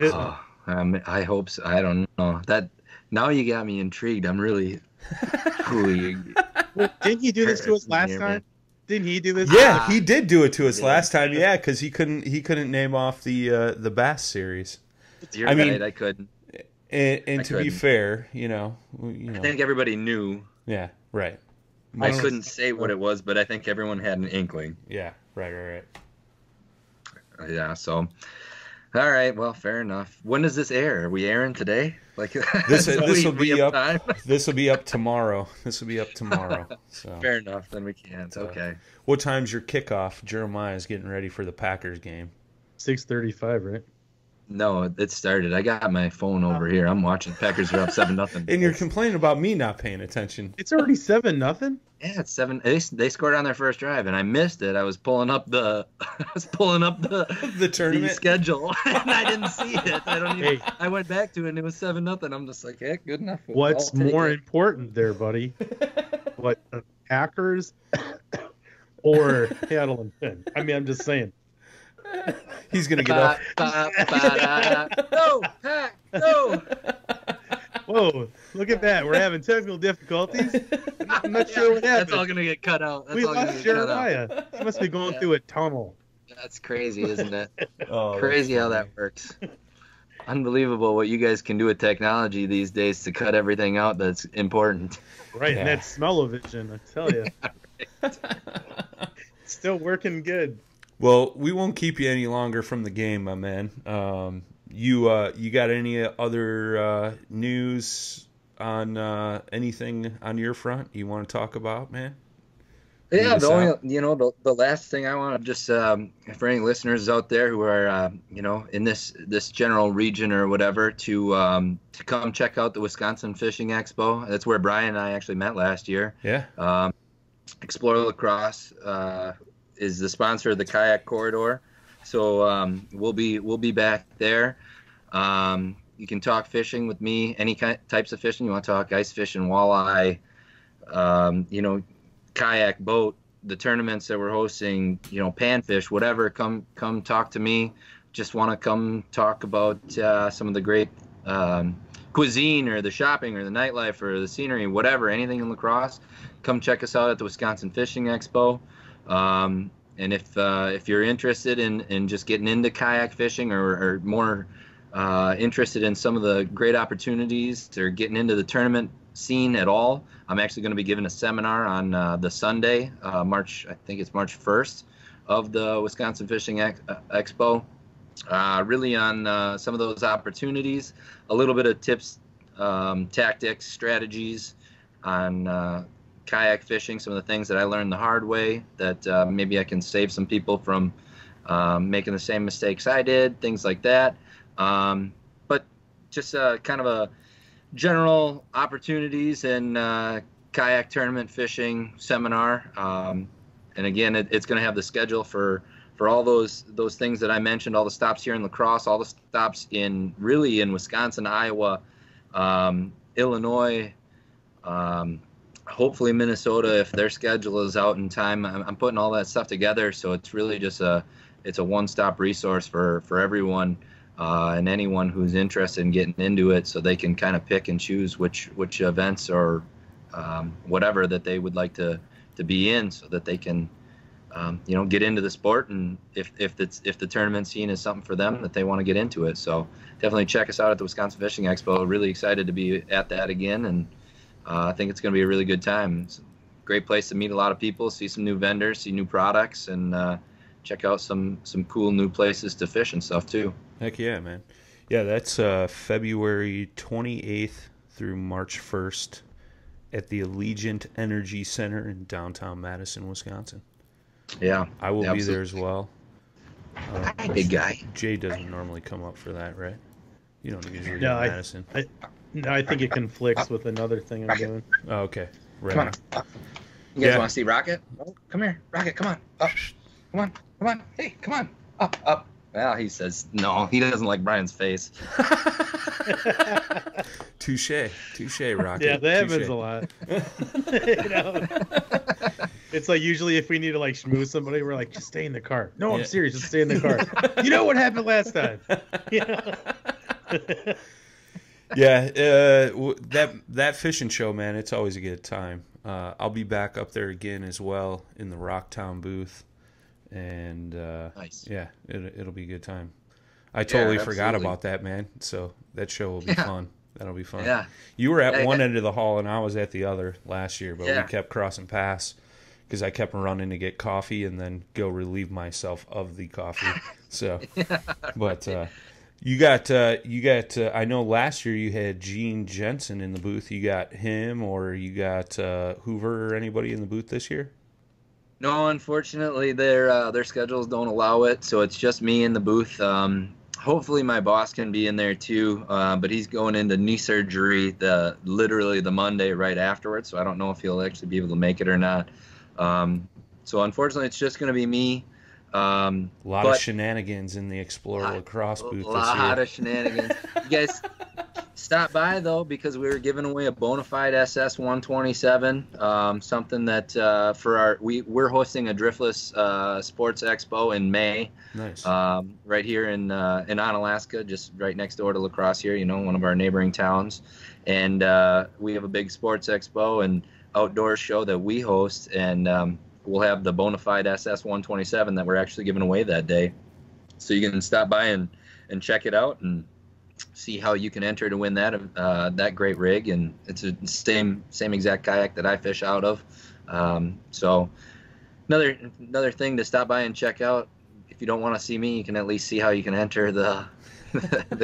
I hope so. I don't know. That now you got me intrigued. I'm really. Well, didn't he do this to us last time? Didn't he do this? Yeah, he did do it to us last time. Yeah, because he couldn't name off the Bass series. You're I mean- right. I couldn't. And to be couldn't. fair, I think everybody knew. yeah, right. I couldn't say what it was, but I think everyone had an inkling. Yeah, right. Yeah. So, all right. Well, fair enough. When does this air? Are we airing today? Like This will be up. time? This will be up tomorrow. So Fair enough. Then we can't. Okay. what time's your kickoff? Jeremiah's getting ready for the Packers game. 6:35, right? No, it started. I got my phone over here. I'm watching. Packers are up 7-0. And you're complaining about me not paying attention. It's already 7-0. Yeah, it's 7. They scored on their first drive, and I missed it. I was pulling up the The tournament schedule, and I didn't see it. I went back to it, and it was 7-0. I'm just like, heck, good enough. What's more important there, buddy? What, the Packers or Paddle and Fin? I mean, I'm just saying. He's gonna get off. No, Pack, no. Whoa, look at that. We're having technical difficulties. I'm not sure what happened. That's all gonna get cut out. We lost Jeremiah. He must be going through a tunnel. That's crazy, isn't it? Oh, Crazy how that works. Unbelievable what you guys can do with technology these days to cut everything out that's important. Right, Yeah. and that smell-o-vision, I tell you. It's still working good. Well, we won't keep you any longer from the game, my man. You got any other news on anything on your front you want to talk about, man? Yeah, the last thing I want to just for any listeners out there who are in this general region or whatever to come check out the Wisconsin Fishing Expo. That's where Brian and I actually met last year. Yeah. Explore LaCrosse is the sponsor of the Kayak Corridor, so we'll be back there. You can talk fishing with me, any types of fishing. You want to talk ice fishing, walleye, kayak, boat, the tournaments that we're hosting, panfish, whatever. Come talk to me. Just want to come talk about some of the great cuisine or the shopping or the nightlife or the scenery, whatever, anything in LaCrosse. Come check us out at the Wisconsin Fishing Expo. And if you're interested in just getting into kayak fishing or more interested in some of the great opportunities or getting into the tournament scene at all, I'm actually going to be giving a seminar on the Sunday, March 1st of the Wisconsin Fishing Expo, really on some of those opportunities, a little bit of tips, tactics, strategies on kayak fishing, some of the things that I learned the hard way that maybe I can save some people from making the same mistakes I did, things like that. But just kind of a general opportunities and kayak tournament fishing seminar. And again, it's going to have the schedule for all those things that I mentioned, all the stops here in LaCrosse, all the stops in Wisconsin, Iowa, Illinois, hopefully Minnesota if their schedule is out in time. I'm putting all that stuff together, so it's really just it's a one-stop resource for everyone and anyone who's interested in getting into it, so they can kind of pick and choose which events or whatever that they would like to be in, so that they can get into the sport, and if the tournament scene is something for them, that they want to get into it. So definitely check us out at the Wisconsin Fishing Expo. Really excited to be at that again, and I think it's going to be a really good time. It's a great place to meet a lot of people, see some new vendors, see new products, and check out some cool new places to fish and stuff too. Heck yeah, man. Yeah, that's February 28th through March 1st at the Allegiant Energy Center in downtown Madison, Wisconsin. Yeah, I will be there as well. Big guy. Jay doesn't normally come up for that, right? You don't usually No, go to Madison. I think it conflicts with another thing I'm doing. Oh, okay. Right. Come on. You guys want to see Rocket? Oh, come here. Rocket, come on. Up. Come on. Hey, come on. Up. Well, he says no. He doesn't like Brian's face. Touche, Rocket. Yeah, that happens a lot. It's like usually if we need to like schmooze somebody, we're like, just stay in the car. No, I'm serious. Just stay in the car. You know what happened last time? Yeah, that fishing show, man, it's always a good time. I'll be back up there again as well in the Rocktown booth, and nice. Yeah, it'll be a good time. I totally forgot about that, man. So that show will be fun. That'll be fun. Yeah, you were at one end of the hall and I was at the other last year, but we kept crossing paths. because I kept running to get coffee and then go relieve myself of the coffee. So, but you got. I know last year you had Gene Jensen in the booth. You got him, or you got Hoover or anybody in the booth this year? No, unfortunately, their schedules don't allow it, so it's just me in the booth. Hopefully, my boss can be in there too, but he's going into knee surgery literally the Monday right afterwards, so I don't know if he'll actually be able to make it or not. So unfortunately, it's just going to be me. A lot of shenanigans in the Explorer LaCrosse booth this year. A lot of shenanigans. You guys stop by, though, because we were giving away a bona fide SS 127, something that we're hosting a driftless sports expo in May. Nice. Right here in Onalaska, just right next door to LaCrosse here, one of our neighboring towns. And we have a big sports expo and outdoor show that we host, and we'll have the bona fide SS 127 that we're actually giving away that day. So you can stop by and check it out and see how you can enter to win that great rig. And it's the same exact kayak that I fish out of. So another thing to stop by and check out. If you don't want to see me, you can at least see how you can enter the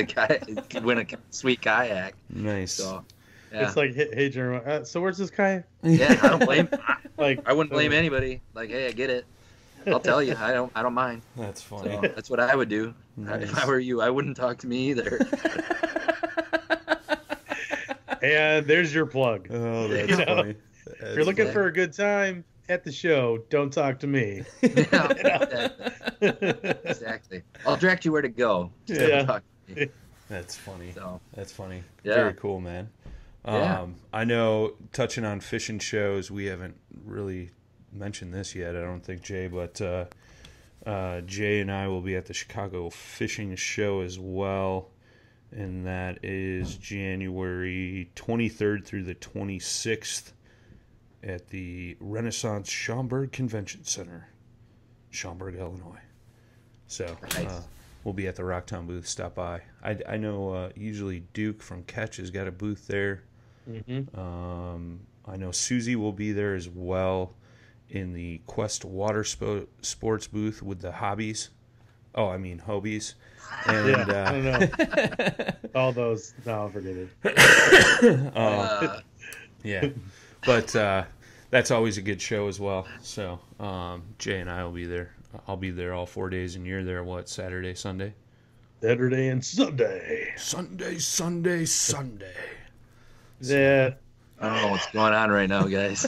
kayak, win a sweet kayak. Nice. So, yeah. It's like, hey, Jeremiah, so where's this kayak? Yeah, I don't blame. Like, I wouldn't blame anybody. Like, hey, I get it. I'll tell you, I don't mind. That's funny. So that's what I would do. Nice. If I were you, I wouldn't talk to me either. And there's your plug. Oh, that's funny. If you're looking for a good time at the show, don't talk to me. Yeah, exactly. I'll direct you where to go. Just don't talk to me. That's funny. So, that's funny. Yeah. Very cool, man. Yeah. I know, touching on fishing shows, we haven't really mentioned this yet, I don't think, Jay, but Jay and I will be at the Chicago Fishing Show as well, and that is January 23rd through the 26th at the Renaissance Schaumburg Convention Center, Schaumburg, Illinois. So Nice. we'll be at the Rocktown booth. Stop by. I know usually Duke from Ketch has got a booth there. Mm-hmm. I know Susie will be there as well in the Quest Water Sports booth with the hobbies. Oh, I mean Hobies. And, I don't know. All those. No, forget it. Yeah. But that's always a good show as well. So Jay and I will be there. I'll be there all 4 days, and you're there, what, Saturday, Sunday? Saturday and Sunday. Sunday. Yeah. I don't know what's going on right now, guys.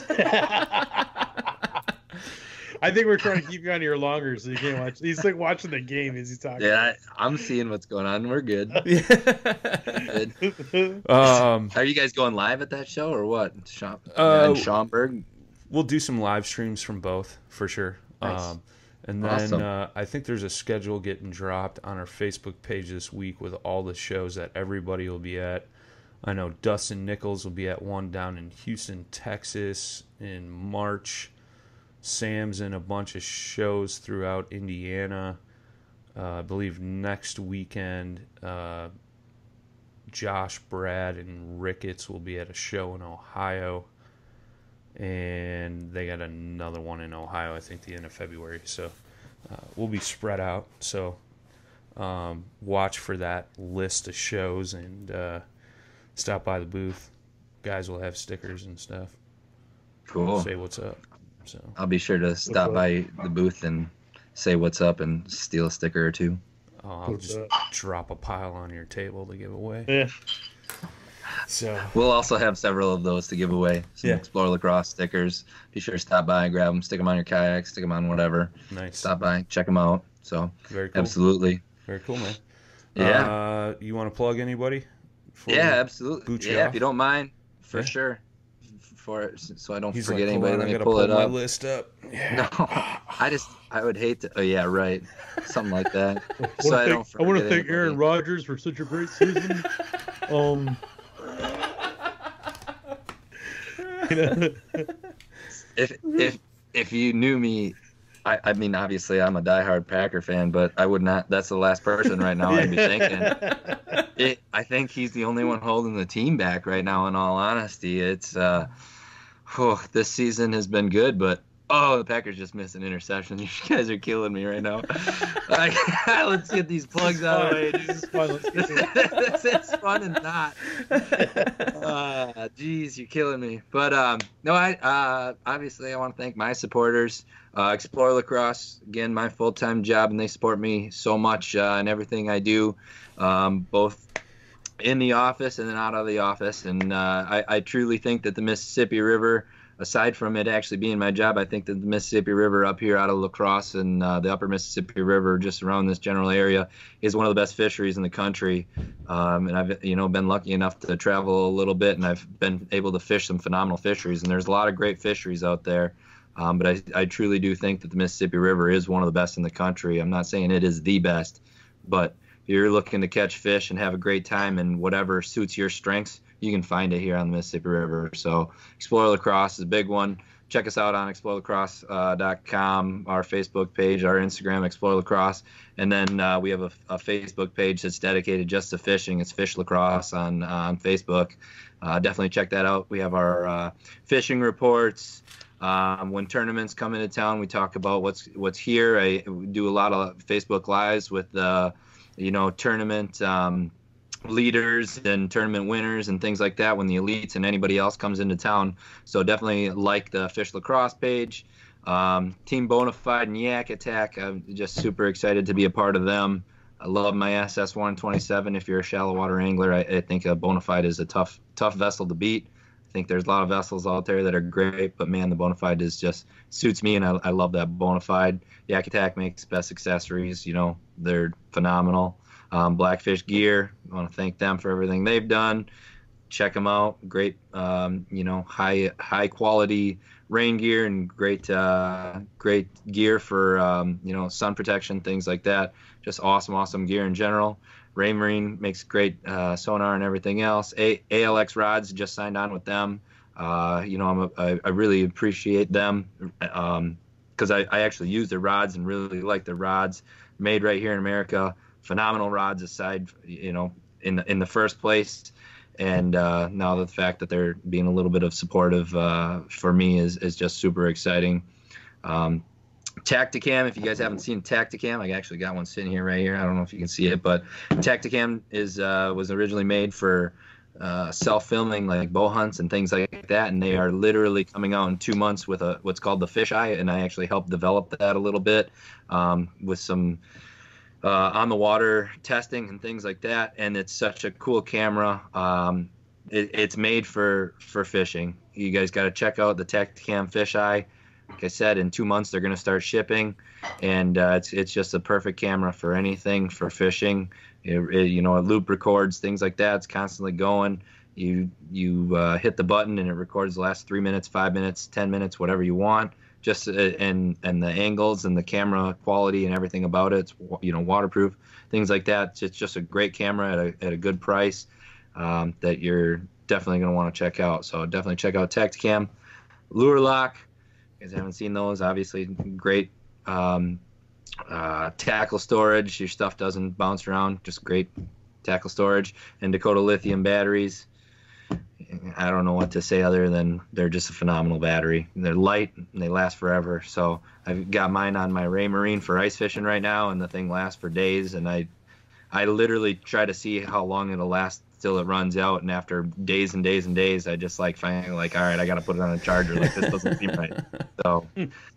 I think we're trying to keep you on here longer so you can't watch. He's like watching the game as he's talking. Yeah, I'm seeing what's going on. We're good. Good. Are you guys going live at that show or what? In Schaumburg? We'll do some live streams from both for sure. Nice. And then Awesome. I think there's a schedule getting dropped on our Facebook page this week with all the shows that everybody will be at. I know Dustin Nichols will be at one down in Houston, Texas in March. Sam's in a bunch of shows throughout Indiana. I believe next weekend, Josh, Brad, and Ricketts will be at a show in Ohio. And they got another one in Ohio, I think, the end of February. So we'll be spread out. So watch for that list of shows and stop by the booth. Guys will have stickers and stuff. Cool. Say what's up. So I'll be sure to stop by the booth and say what's up and steal a sticker or two. I'll just drop a pile on your table to give away. Yeah. So We'll also have several of those to give away. Some Yeah. Explore LaCrosse stickers. Be sure to stop by, grab them, stick them on your kayak, stick them on whatever. nice. Stop by, check them out. So, Very cool. absolutely. Very cool, man. Yeah. You want to plug anybody? before Yeah, we absolutely. boot you Yeah, off? if you don't mind, for Yeah. sure. So I don't He's forget like, anybody. hold on, Let I me gotta pull it my up. list up. Yeah. No, I would hate to. Oh yeah, right. Something like that. I So I don't want to forget thank Aaron anybody. Rodgers for such a great season. You know, If you knew me, I mean, obviously I'm a diehard Packer fan, but I would not. That's the last person right now I'd be thinking. I think he's the only one holding the team back right now. In all honesty, it's this season has been good, but Oh, the Packers just missed an interception. You guys are killing me right now. Let's get these plugs out of the way. This is fun. Let's get to it. This is fun and not. Geez, you're killing me. But no, obviously I want to thank my supporters. Explore LaCrosse, again, my full-time job, and they support me so much in everything I do, both in the office and then out of the office. And I truly think that the Mississippi River, aside from it actually being my job, I think that the Mississippi River up here out of LaCrosse and the upper Mississippi River just around this general area is one of the best fisheries in the country. And I've been lucky enough to travel a little bit, and I've been able to fish some phenomenal fisheries. And there's a lot of great fisheries out there. But I truly do think that the Mississippi River is one of the best in the country. I'm not saying it is the best, but if you're looking to catch fish and have a great time and whatever suits your strengths, you can find it here on the Mississippi River. So Explore LaCrosse is a big one. Check us out on explorelacrosse.com, our Facebook page, our Instagram, Explore LaCrosse. And then we have a Facebook page that's dedicated just to fishing. It's Fish LaCrosse on Facebook. Definitely check that out. We have our fishing reports. When tournaments come into town, we talk about what's here. I do a lot of Facebook Lives with tournament leaders and tournament winners and things like that when the elites and anybody else comes into town. So definitely like the Fish LaCrosse page. Team Bonafide and Yak Attack, I'm just super excited to be a part of them. I love my SS127. If you're a shallow water angler, I think a Bonafide is a tough vessel to beat. I think there's a lot of vessels out there that are great, but man, the Bonafide just suits me, and I love that Bonafide. Yak Attack makes best accessories. They're phenomenal. Blackfish Gear, I want to thank them for everything they've done. Check them out. Great, high quality rain gear and great gear for sun protection, things like that. Just awesome gear in general. Raymarine makes great sonar and everything else. ALX Rods, just signed on with them. I really appreciate them because I actually use their rods and really like their rods. Made right here in America. Phenomenal rods aside, in the first place. And now the fact that they're being a little bit of supportive for me is just super exciting. Tacticam, if you guys haven't seen Tacticam, I actually got one sitting here right here. I don't know if you can see it, but Tacticam was originally made for self-filming like bow hunts and things like that, and they are literally coming out in 2 months with what's called the fisheye, and I actually helped develop that a little bit with some on the water testing and things like that. And it's such a cool camera. It's made for fishing. You guys got to check out the Tacticam fisheye. Like I said, in 2 months they're going to start shipping, and it's just a perfect camera for anything, for fishing. It loop records, things like that. It's constantly going. You hit the button and it records the last 3 minutes, 5 minutes, 10 minutes, whatever you want. Just and the angles and the camera quality and everything about it. It's waterproof, things like that. It's just a great camera at a good price that you're definitely going to want to check out. So definitely check out Tacticam. Lure Lock. You guys haven't seen those, obviously great tackle storage. Your stuff doesn't bounce around, just great tackle storage. And Dakota lithium batteries. I don't know what to say other than they're just a phenomenal battery. They're light and they last forever. So I've got mine on my Raymarine for ice fishing right now, and the thing lasts for days. And I literally try to see how long it'll last till it runs out, and after days and days and days, I just finally all right, I gotta put it on a charger. This doesn't seem right. So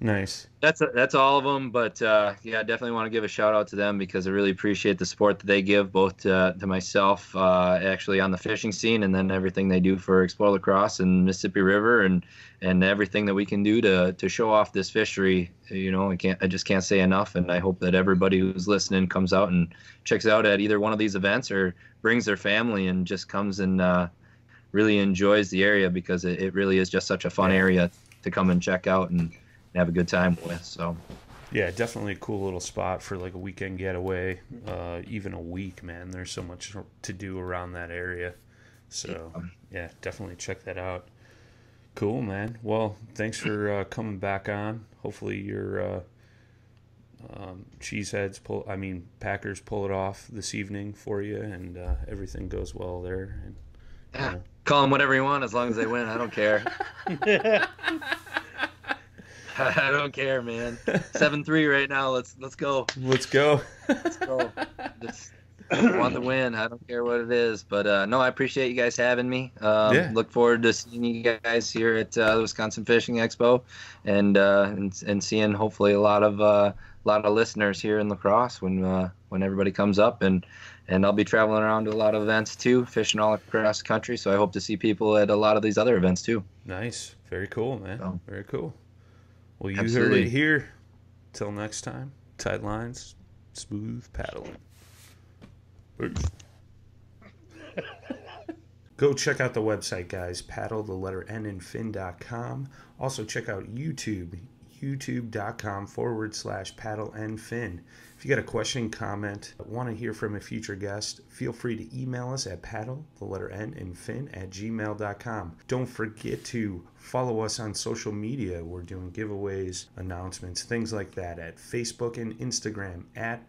nice. That's all of them. But definitely want to give a shout out to them because I really appreciate the support that they give, both to myself actually on the fishing scene, and then everything they do for Explore LaCrosse and Mississippi River, and everything that we can do to show off this fishery. I just can't say enough, and I hope that everybody who's listening comes out and checks out at either one of these events or brings their family and just comes and really enjoys the area, because it really is just such a fun area to come and check out and have a good time with. So yeah, definitely a cool little spot for like a weekend getaway, even a week, man. There's so much to do around that area. So yeah, definitely check that out. Cool, man. Well, thanks for coming back on. Hopefully your Packers pull it off this evening for you, and everything goes well there. And call them whatever you want as long as they win. I don't care. I don't care, man. 7-3 right now. Let's go. Let's go. Let's go. Just want the win. I don't care what it is. But no, I appreciate you guys having me. Yeah. Look forward to seeing you guys here at the Wisconsin Fishing Expo, and seeing hopefully a lot of listeners here in LaCrosse when everybody comes up, and I'll be traveling around to a lot of events too, fishing all across the country. So I hope to see people at a lot of these other events too. Nice. Very cool, man. So, very cool. Well, you absolutely. heard it here. Till next time, tight lines, smooth paddling. Peace. Go check out the website, guys. Paddle, the letter N in fin.com. Also check out YouTube, youtube.com/paddle-n-fin. If you got a question, comment, want to hear from a future guest, feel free to email us at paddle, the letter N in fin, @gmail.com. Don't forget to follow us on social media. We're doing giveaways, announcements, things like that at Facebook and Instagram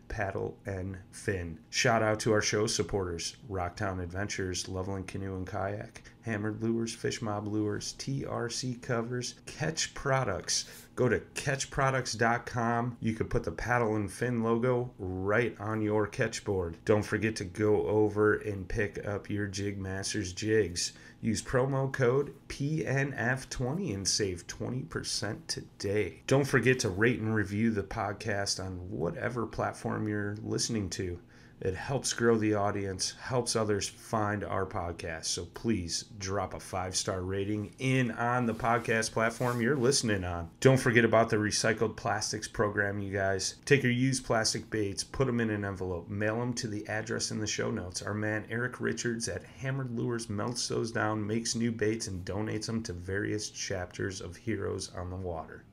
@paddle-n-fin. Shout out to our show supporters, Rocktown Adventures, Loveland Canoe and Kayak, Hammered Lures, Fish Mob Lures, TRC Covers, Ketch Products. Go to ketchproducts.com. You could put the Paddle and Fin logo right on your catch board. Don't forget to go over and pick up your JigMasters Jigs. Use promo code PNF20 and save 20% today. Don't forget to rate and review the podcast on whatever platform you're listening to. It helps grow the audience, helps others find our podcast. So please drop a 5-star rating in on the podcast platform you're listening on. Don't forget about the recycled plastics program, you guys. Take your used plastic baits, put them in an envelope, mail them to the address in the show notes. Our man Eric Richards at Hammered Lures melts those down, makes new baits, and donates them to various chapters of Heroes on the Water.